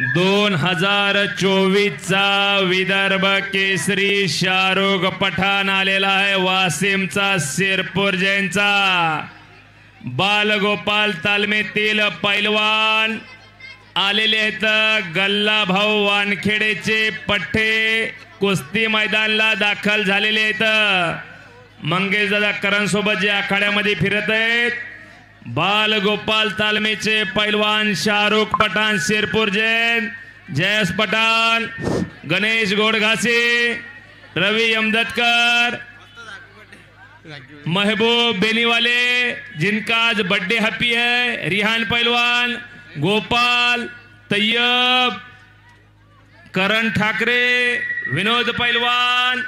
2024 चा विदर्भ केसरी शाहरुख पठाण आलेला आहे वासिमचा सिरपूर जैनचा बालगोपाल तालमीतील पैलवान आलेले आहेत गल्ला भाऊ वानखेडेचे पठ्ठे कुस्ती मैदानाला दाखल झालेले आहेत मंगेश दादा करण सोबत जे आखाड्यामध्ये फिरत आहेत बालगोपाल तालमीचे पैलवान शाहरुख पठाण सिरपूर जैन जयेश पठाण गणेश गोडघासे रवि अमदतकर महबूब बेनीवाले जिनका आज बर्थडे हैप्पी है रिहान पहलवान गोपाल तैयब करण ठाकरे विनोद पहलवान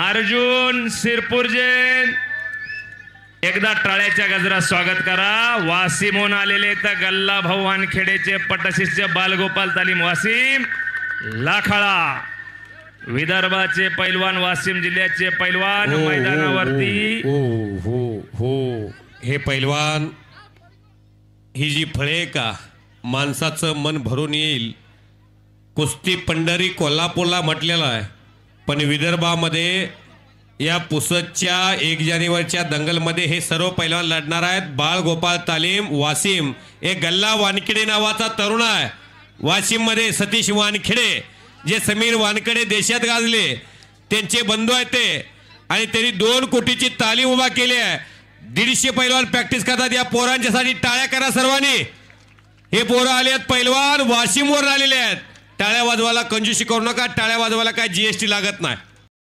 अर्जुन सिरपूर जैन एकदा टाळ्याच्या गजरात स्वागत करा। वासिमहून आलेले तर गल्ला भाऊ वानखेडेचे पटशिष्य बालगोपाल तालीम वासिम लाखाळा विदर्भाचे पैलवान वासिम जिल्ह्याचे पैलवान मैदानावरती हो हे पैलवान ही जी फळे का माणसाचं मन भरून येईल कुस्ती पंढरी कोल्हापूरला म्हटलेलं आहे पण विदर्भामध्ये या पुसदच्या 1 जानेवारीच्या दंगलमध्ये हे सर्व पैलवान लढणार आहेत। बाळगोपाल तालीम वासिम एक गल्ला वानखेडे नावाचा तरुण आहे वासिम मध्ये सतीश वानखेडे जे समीर वानखेडे देशात गाजले त्यांचे बंधू आहेत ते आणि त्यांनी 2 कोटीची तालीम उभा केली आहे। 150 पैलवान प्रॅक्टिस करतात या पोरांच्यासाठी टाळ्या करा सर्वांनी। हे पोरं आले आहेत पैलवान वासिमवर आलेले आहेत टाळ्या वाजवायला कंजूसी करू नका टाळ्या वाजवायला काय जीएसटी लागत नाही।